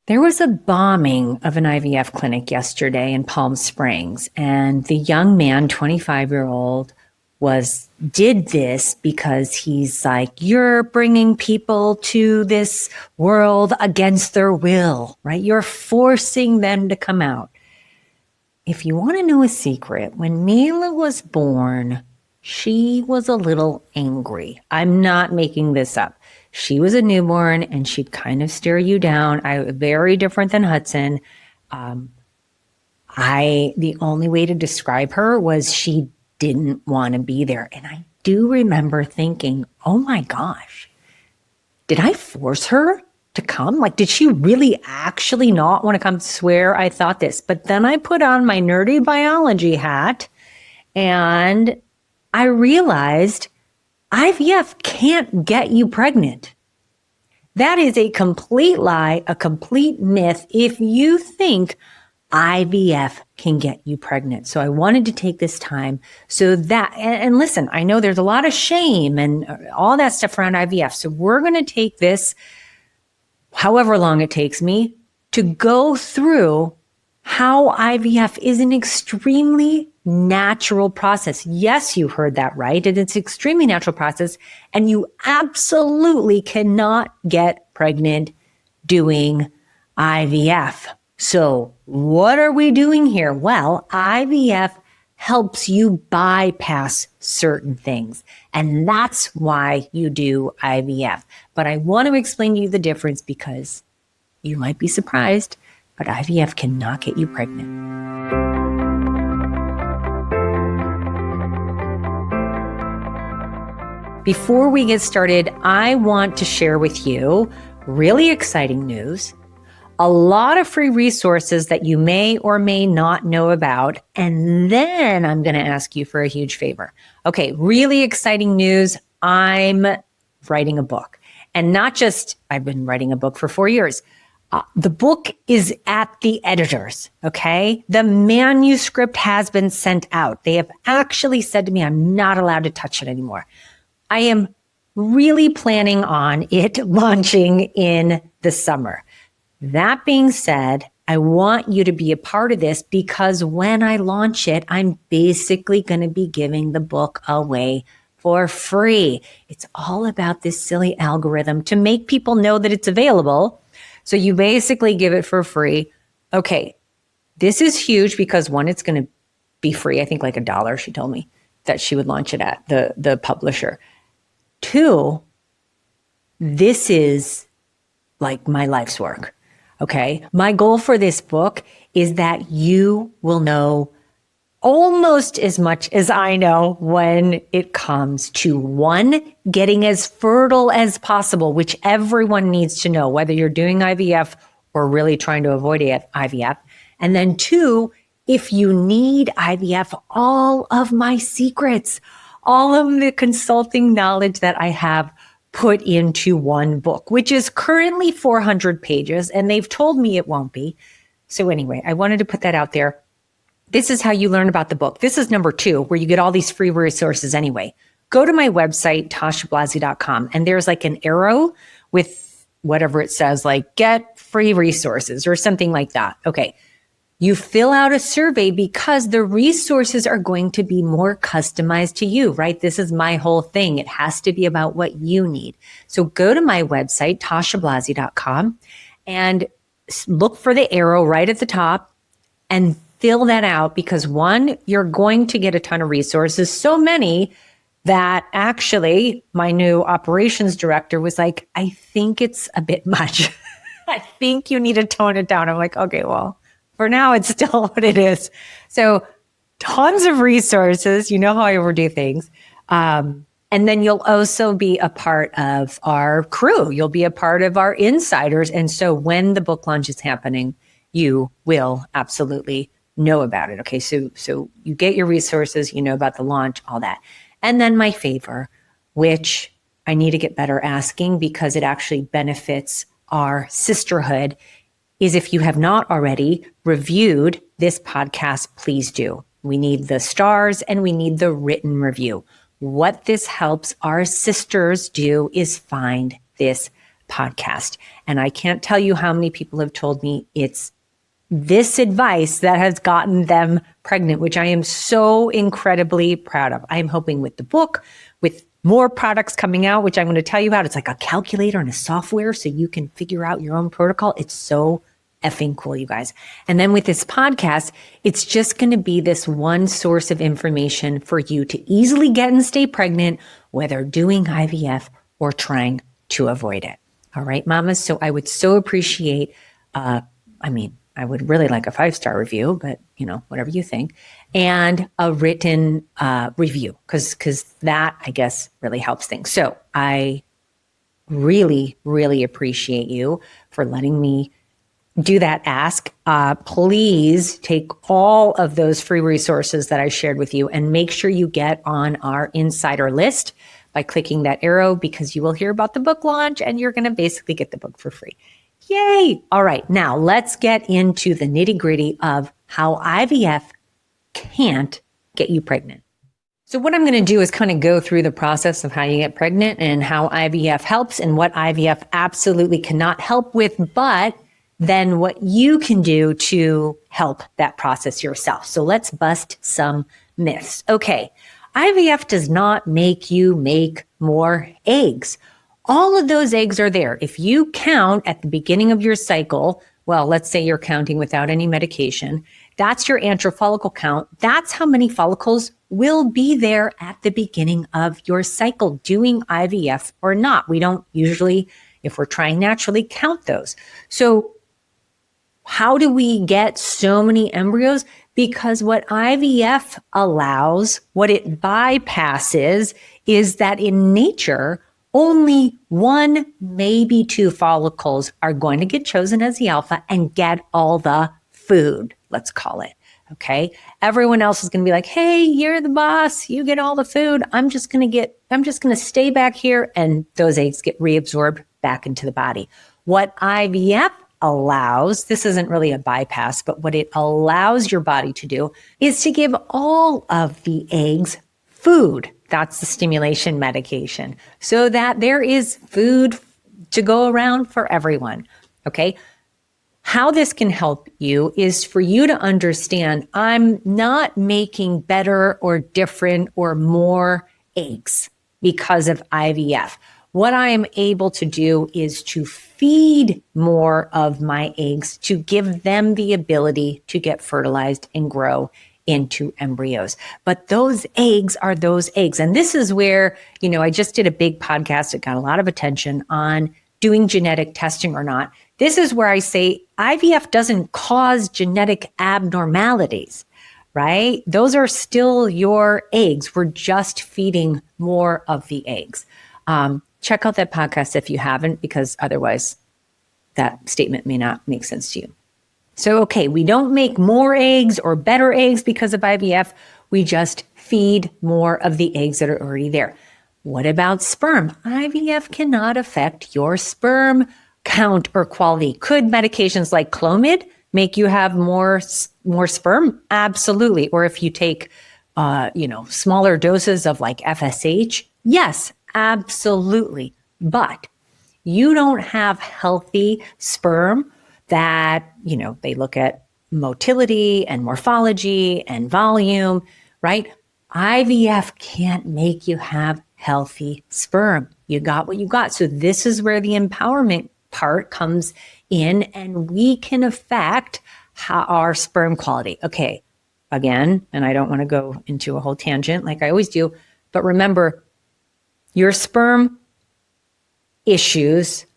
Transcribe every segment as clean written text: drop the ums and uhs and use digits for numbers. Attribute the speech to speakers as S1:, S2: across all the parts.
S1: There was a bombing of an IVF clinic yesterday in Palm Springs, and the young man, 25-year-old, did this because he's like, you're bringing people to this world against their will, right? You're forcing them to come out. If you want to know a secret, when Mila was born, she was a little angry. I'm not making this up. She was a newborn and she'd kind of stare you down. Very different than Hudson. The only way to describe her was she didn't want to be there. And I do remember thinking, oh my gosh, did I force her to come? Like, did she really actually not want to come? Swear I thought this. But then I put on my nerdy biology hat and I realized IVF can't get you pregnant. That is a complete lie, a complete myth if you think IVF can get you pregnant. So I wanted to take this time so that, and listen, I know there's a lot of shame and all that stuff around IVF. So we're going to take this, however long it takes me, to go through how IVF is an extremely natural process. Yes, you heard that right. And it's an extremely natural process. And you absolutely cannot get pregnant doing IVF. So what are we doing here? Well, IVF helps you bypass certain things. And that's why you do IVF. But I want to explain to you the difference because you might be surprised, but IVF cannot get you pregnant. Before we get started, I want to share with you really exciting news, a lot of free resources that you may or may not know about, and then I'm going to ask you for a huge favor. Okay, really exciting news. I'm writing a book, and not just, I've been writing a book for 4 years. The book is at the editors, okay? The manuscript has been sent out. They have actually said to me, I'm not allowed to touch it anymore. I am really planning on it launching in the summer. That being said, I want you to be a part of this because when I launch it, I'm basically going to be giving the book away for free. It's all about this silly algorithm to make people know that it's available. So you basically give it for free. Okay, this is huge because one, it's going to be free. I think like $1, she told me that she would launch it at the publisher. Two, this is like my life's work. Okay. My goal for this book is that you will know almost as much as I know when it comes to one, getting as fertile as possible, which everyone needs to know, whether you're doing IVF or really trying to avoid IVF. And then two, if you need IVF, all of my secrets, all of the consulting knowledge that I have put into one book, which is currently 400 pages, and they've told me it won't be. So anyway, I wanted to put that out there. This is how you learn about the book. This is number 2, where you get all these free resources anyway. Go to my website, tashablasi.com, and there's like an arrow with whatever it says, like get free resources or something like that. Okay. You fill out a survey because the resources are going to be more customized to you, right? This is my whole thing. It has to be about what you need. So go to my website, tashablasi.com, and look for the arrow right at the top and fill that out because one, you're going to get a ton of resources, so many that actually my new operations director was like, I think it's a bit much. I think you need to tone it down. I'm like, okay, well, for now, it's still what it is. So tons of resources. You know how I overdo things. And then you'll also be a part of our crew. You'll be a part of our insiders. And so when the book launch is happening, you will absolutely know about it. Okay, so you get your resources, you know about the launch, all that. And then my favor, which I need to get better asking because it actually benefits our sisterhood, is if you have not already reviewed this podcast, please do. We need the stars and we need the written review. What this helps our sisters do is find this podcast. And I can't tell you how many people have told me it's this advice that has gotten them pregnant, which I am so incredibly proud of. I'm hoping with the book, with more products coming out, which I'm going to tell you about. It's like a calculator and a software so you can figure out your own protocol. It's so effing cool, you guys. And then with this podcast, it's just going to be this one source of information for you to easily get and stay pregnant, whether doing IVF or trying to avoid it. All right, mamas. So I would so appreciate, I would really like a 5-star review, but whatever you think, and a written review, because that, I guess, really helps things. So I really, really appreciate you for letting me do that ask. Please take all of those free resources that I shared with you and make sure you get on our insider list by clicking that arrow, because you will hear about the book launch and you're going to basically get the book for free. Yay! All right, now let's get into the nitty-gritty of how IVF can't get you pregnant. So what I'm going to do is kind of go through the process of how you get pregnant and how IVF helps and what IVF absolutely cannot help with, but then what you can do to help that process yourself. So let's bust some myths. Okay, IVF does not make you make more eggs. All of those eggs are there. If you count at the beginning of your cycle, well, let's say you're counting without any medication, that's your antral follicle count. That's how many follicles will be there at the beginning of your cycle, doing IVF or not. We don't usually, if we're trying naturally, count those. So how do we get so many embryos? Because what IVF allows, what it bypasses, is that in nature, only 1, maybe 2 follicles are going to get chosen as the alpha and get all the food, let's call it. Okay. Everyone else is going to be like, hey, you're the boss. You get all the food. I'm just going to stay back here. And those eggs get reabsorbed back into the body. What IVF allows, this isn't really a bypass, but what it allows your body to do is to give all of the eggs food. That's the stimulation medication, so that there is food to go around for everyone. Okay. How this can help you is for you to understand I'm not making better or different or more eggs because of IVF. What I am able to do is to feed more of my eggs to give them the ability to get fertilized and grow into embryos. But those eggs are those eggs. And this is where, I just did a big podcast that got a lot of attention on doing genetic testing or not. This is where I say IVF doesn't cause genetic abnormalities, right? Those are still your eggs. We're just feeding more of the eggs. Check out that podcast if you haven't, because otherwise that statement may not make sense to you. So, okay, we don't make more eggs or better eggs because of IVF. We just feed more of the eggs that are already there. What about sperm? IVF cannot affect your sperm count or quality. Could medications like Clomid make you have more sperm? Absolutely. Or if you take, smaller doses of like FSH, yes, absolutely. But you don't have healthy sperm that, they look at motility and morphology and volume, right? IVF can't make you have healthy sperm. You got what you got. So this is where the empowerment part comes in, and we can affect our sperm quality. Okay, again, and I don't want to go into a whole tangent like I always do, but remember, your sperm issues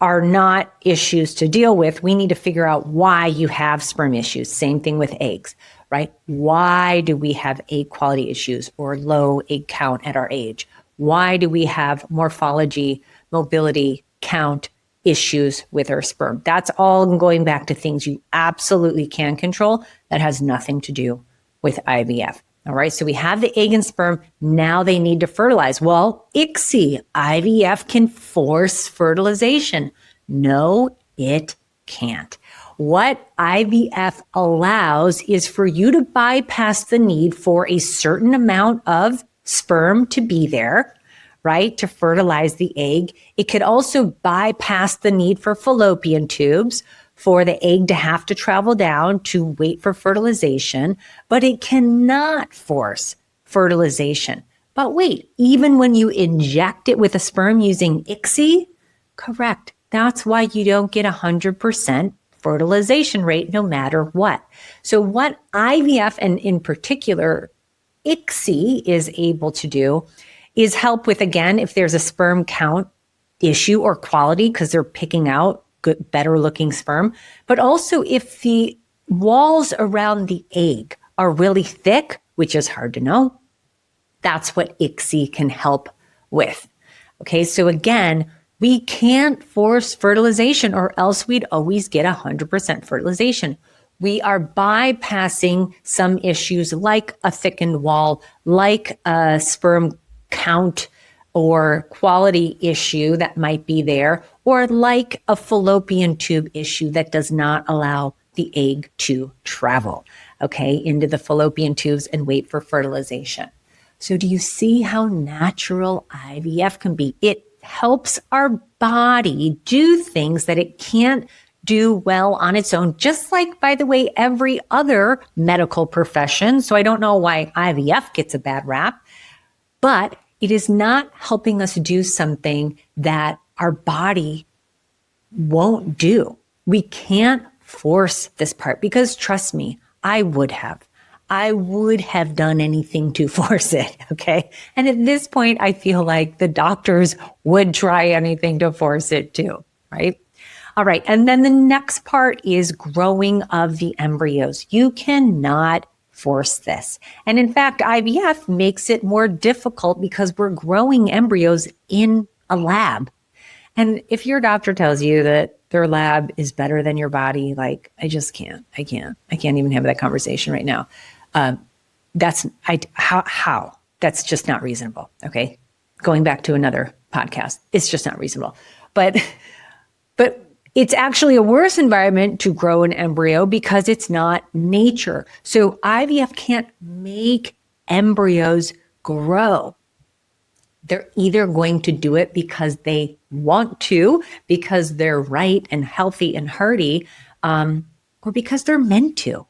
S1: are not issues to deal with. We need to figure out why you have sperm issues. Same thing with eggs, right? Why do we have egg quality issues or low egg count at our age? Why do we have morphology, mobility, count issues with our sperm? That's all going back to things you absolutely can control that has nothing to do with IVF. All right, so we have the egg and sperm. Now they need to fertilize. Well, ICSI, IVF can force fertilization. No, it can't. What IVF allows is for you to bypass the need for a certain amount of sperm to be there, right, to fertilize the egg. It could also bypass the need for fallopian tubes for the egg to have to travel down to wait for fertilization, but it cannot force fertilization. But wait, even when you inject it with a sperm using ICSI, correct. That's why you don't get 100% fertilization rate no matter what. So what IVF and in particular ICSI is able to do is help with, again, if there's a sperm count issue or quality because they're picking out good, better looking sperm, but also if the walls around the egg are really thick, which is hard to know, that's what ICSI can help with. Okay, so again, we can't force fertilization or else we'd always get 100% fertilization. We are bypassing some issues like a thickened wall, like a sperm count or quality issue that might be there, or like a fallopian tube issue that does not allow the egg to travel, okay, into the fallopian tubes and wait for fertilization. So do you see how natural IVF can be? It helps our body do things that it can't do well on its own, just like, by the way, every other medical profession. So I don't know why IVF gets a bad rap, but it is not helping us do something that our body won't do. We can't force this part because trust me, I would have done anything to force it. Okay. And at this point, I feel like the doctors would try anything to force it too. Right. All right. And then the next part is growing of the embryos. You cannot force this. And in fact, IVF makes it more difficult because we're growing embryos in a lab. And if your doctor tells you that their lab is better than your body, like, I just can't. I can't even have that conversation right now. That's just not reasonable. Okay. Going back to another podcast, it's just not reasonable. But it's actually a worse environment to grow an embryo because it's not nature. So IVF can't make embryos grow. They're either going to do it because they want to, because they're right and healthy and hearty, or because they're meant to.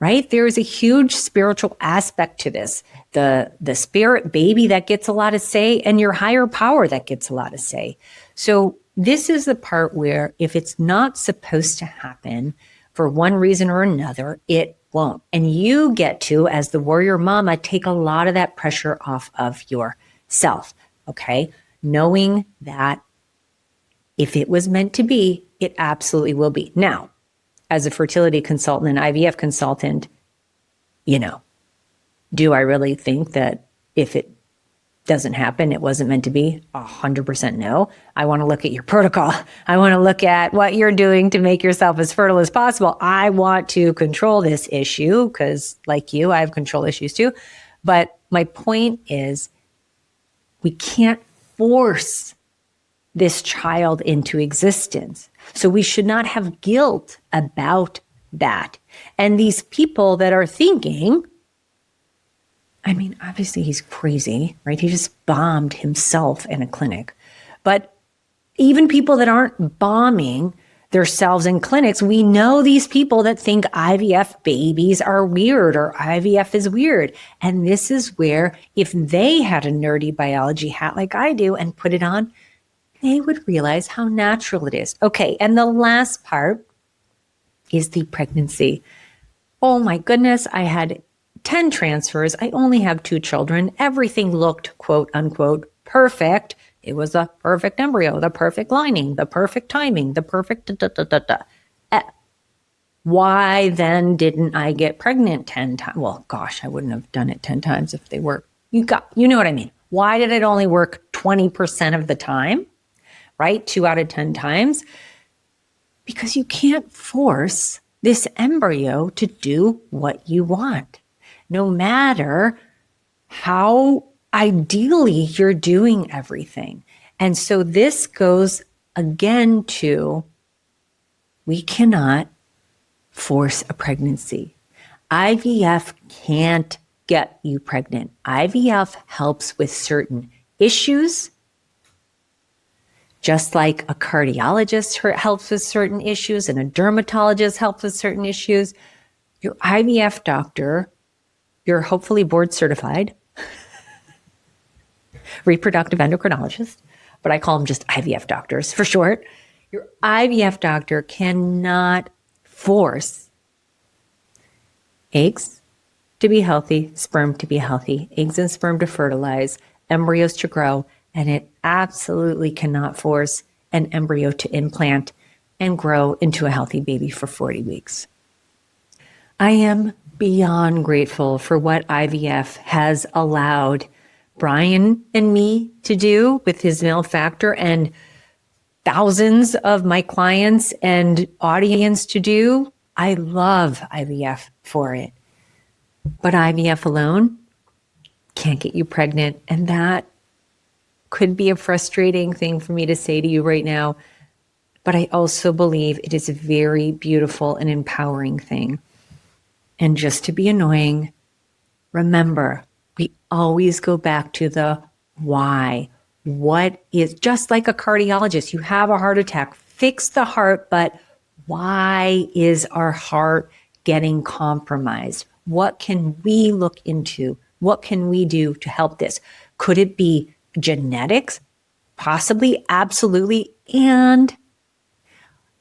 S1: Right? There is a huge spiritual aspect to this. The spirit baby that gets a lot of say and your higher power that gets a lot of say. So this is the part where if it's not supposed to happen for one reason or another, it won't. And you get to, as the warrior mama, take a lot of that pressure off of yourself. Okay? Knowing that if it was meant to be, it absolutely will be. Now, as a fertility consultant and IVF consultant, do I really think that if it doesn't happen, it wasn't meant to be? 100% no. I want to look at your protocol. I want to look at what you're doing to make yourself as fertile as possible. I want to control this issue because, like you, I have control issues too. But my point is, we can't force this child into existence. So we should not have guilt about that. And these people that are thinking, obviously he's crazy, right? He just bombed himself in a clinic. But even people that aren't bombing themselves in clinics, we know these people that think IVF babies are weird or IVF is weird. And this is where, if they had a nerdy biology hat like I do and put it on, they would realize how natural it is. Okay, and the last part is the pregnancy. Oh my goodness, I had 10 transfers. I only have 2 children. Everything looked, quote unquote, perfect. It was a perfect embryo, the perfect lining, the perfect timing, the perfect Why then didn't I get pregnant 10 times? Well, gosh, I wouldn't have done it 10 times if they worked. You know what I mean? Why did it only work 20% of the time? Right? 2 out of 10 times. Because you can't force this embryo to do what you want, no matter how ideally you're doing everything. And so this goes again to, we cannot force a pregnancy. IVF can't get you pregnant. IVF helps with certain issues, just like a cardiologist helps with certain issues and a dermatologist helps with certain issues. Your IVF doctor, you're hopefully board certified, reproductive endocrinologist, but I call them just IVF doctors for short. Your IVF doctor cannot force eggs to be healthy, sperm to be healthy, eggs and sperm to fertilize, embryos to grow, and it absolutely cannot force an embryo to implant and grow into a healthy baby for 40 weeks. I am beyond grateful for what IVF has allowed Brian and me to do with his male factor and thousands of my clients and audience to do. I love IVF for it. But IVF alone can't get you pregnant. And that could be a frustrating thing for me to say to you right now. But I also believe it is a very beautiful and empowering thing. And just to be annoying, remember, we always go back to the why. What is, just like a cardiologist, you have a heart attack, fix the heart, but why is our heart getting compromised? What can we look into? What can we do to help this? Could it be genetics? Possibly, absolutely. And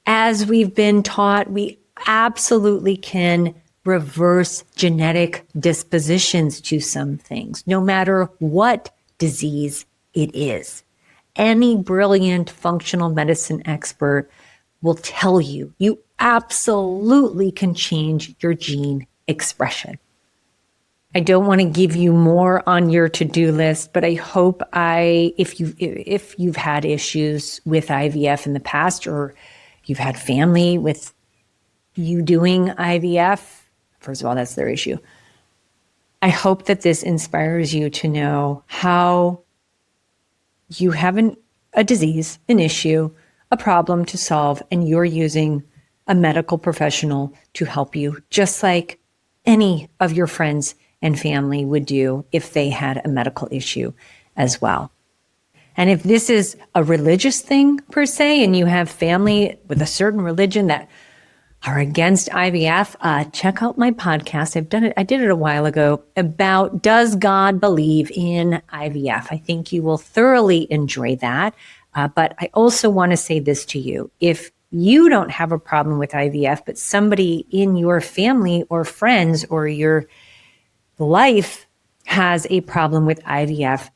S1: as we've been taught, we absolutely can reverse genetic dispositions to some things, no matter what disease it is. Any brilliant functional medicine expert will tell you, you absolutely can change your gene expression. I don't want to give you more on your to-do list, but I hope if you've had issues with IVF in the past, or you've had family with you doing IVF, first of all, that's their issue. I hope that this inspires you to know how you have a disease, an issue, a problem to solve, and you're using a medical professional to help you, just like any of your friends and family would do if they had a medical issue as well. And if this is a religious thing per se, and you have family with a certain religion that are against IVF, check out my podcast. I did it a while ago about, does God believe in IVF? I think you will thoroughly enjoy that. But I also want to say this to you. If you don't have a problem with IVF, but somebody in your family or friends or your life has a problem with IVF,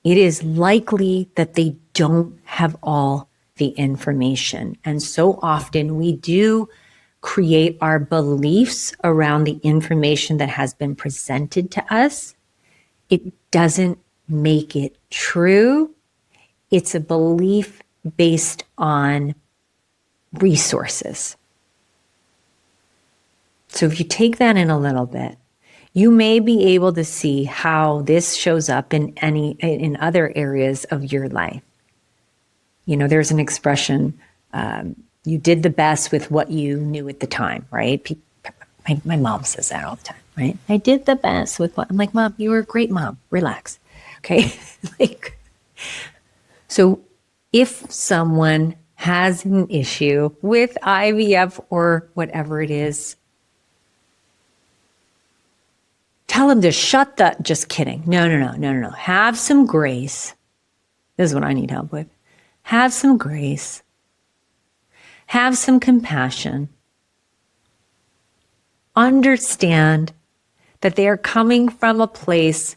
S1: it is likely that they don't have all the information. And so often we do create our beliefs around the information that has been presented to us. It doesn't make it true. It's a belief based on resources. So if you take that in a little bit, you may be able to see how this shows up in other areas of your life. You know, there's an expression, you did the best with what you knew at the time, right? My mom says that all the time, right? I did the best with what, I'm like, Mom, you were a great mom, relax, okay? So if someone has an issue with IVF or whatever it is, tell them to just kidding. No. Have some grace. This is what I need help with. Have some grace. Have some compassion. Understand that they are coming from a place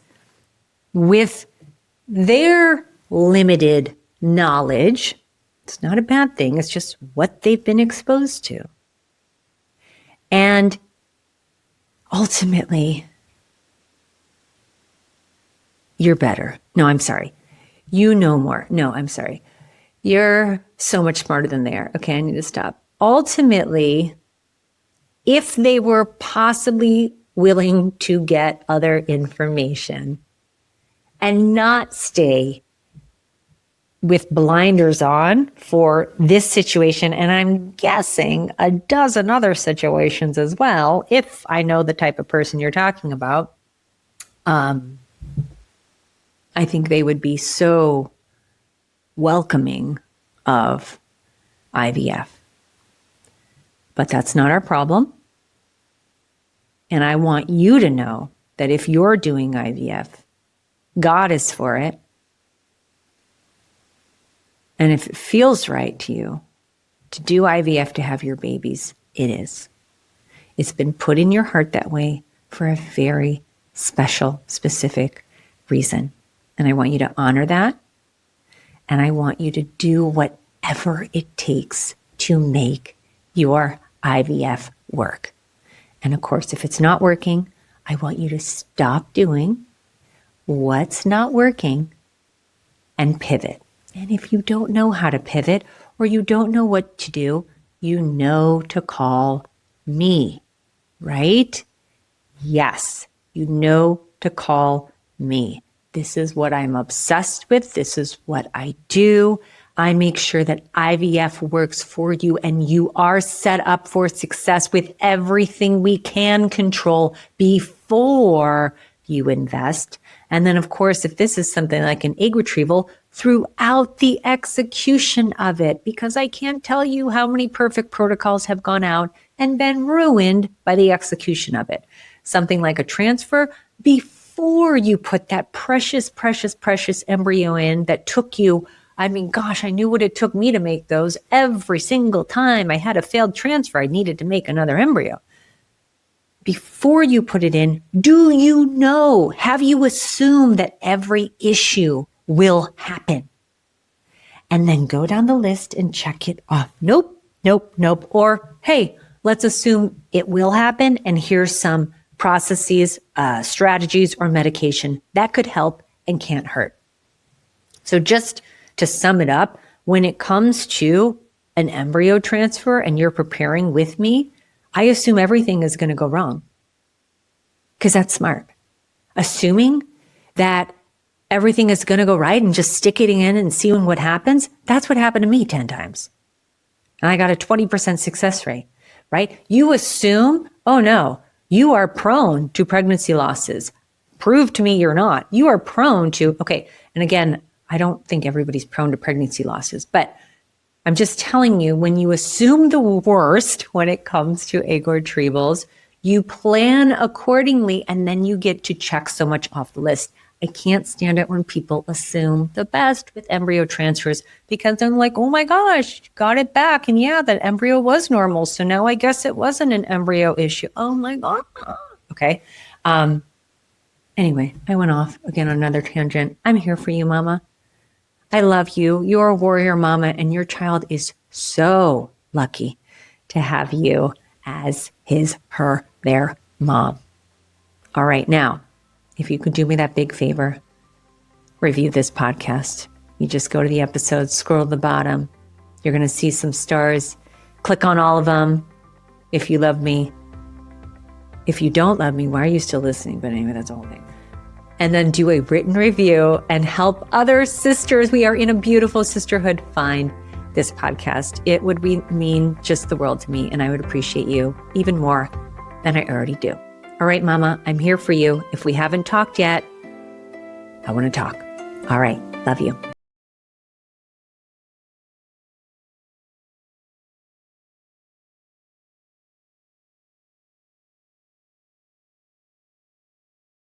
S1: with their limited knowledge. It's not a bad thing. It's just what they've been exposed to. And ultimately, you're better. No, I'm sorry. You know more. No, I'm sorry. You're so much smarter than they are. Okay, I need to stop. Ultimately, if they were possibly willing to get other information and not stay with blinders on for this situation, and I'm guessing a dozen other situations as well, if I know the type of person you're talking about, I think they would be so welcoming of IVF. But that's not our problem. And I want you to know that if you're doing IVF, God is for it. And if it feels right to you to do IVF to have your babies, it is. It's been put in your heart that way for a very special, specific reason. And I want you to honor that. And I want you to do whatever it takes to make your IVF work. And of course, if it's not working, I want you to stop doing what's not working and pivot. And if you don't know how to pivot or you don't know what to do, you know to call me, right? Yes, you know to call me. This is what I'm obsessed with. This is what I do. I make sure that IVF works for you and you are set up for success with everything we can control before you invest. And then, of course, if this is something like an egg retrieval, throughout the execution of it, because I can't tell you how many perfect protocols have gone out and been ruined by the execution of it. Something like a transfer, before you put that precious, precious, precious embryo in that took you, I knew what it took me to make those every single time I had a failed transfer. I needed to make another embryo. Before you put it in, have you assumed that every issue will happen? And then go down the list and check it off. Nope. Or, hey, let's assume it will happen. And here's some processes, strategies, or medication that could help and can't hurt. So just to sum it up, when it comes to an embryo transfer and you're preparing with me, I assume everything is going to go wrong because that's smart. Assuming that everything is going to go right and just stick it in and seeing what happens, that's what happened to me 10 times. And I got a 20% success rate, right? You assume, oh no, you are prone to pregnancy losses. Prove to me you're not. You are prone to, okay, and again, I don't think everybody's prone to pregnancy losses, but I'm just telling you, when you assume the worst when it comes to egg retrievals, you plan accordingly, and then you get to check so much off the list. I can't stand it when people assume the best with embryo transfers because they're like, oh my gosh, got it back. And yeah, that embryo was normal. So now I guess it wasn't an embryo issue. Oh my God. Okay. Anyway, I went off again on another tangent. I'm here for you, Mama. I love you. You're a warrior mama, and your child is so lucky to have you as their mom. All right. Now, if you could do me that big favor, review this podcast. You just go to the episodes, scroll to the bottom. You're going to see some stars. Click on all of them if you love me. If you don't love me, why are you still listening? But anyway, that's the whole thing. And then do a written review and help other sisters. We are in a beautiful sisterhood. Find this podcast. It would mean just the world to me, and I would appreciate you even more than I already do. All right, Mama, I'm here for you. If we haven't talked yet, I want to talk. All right, love you.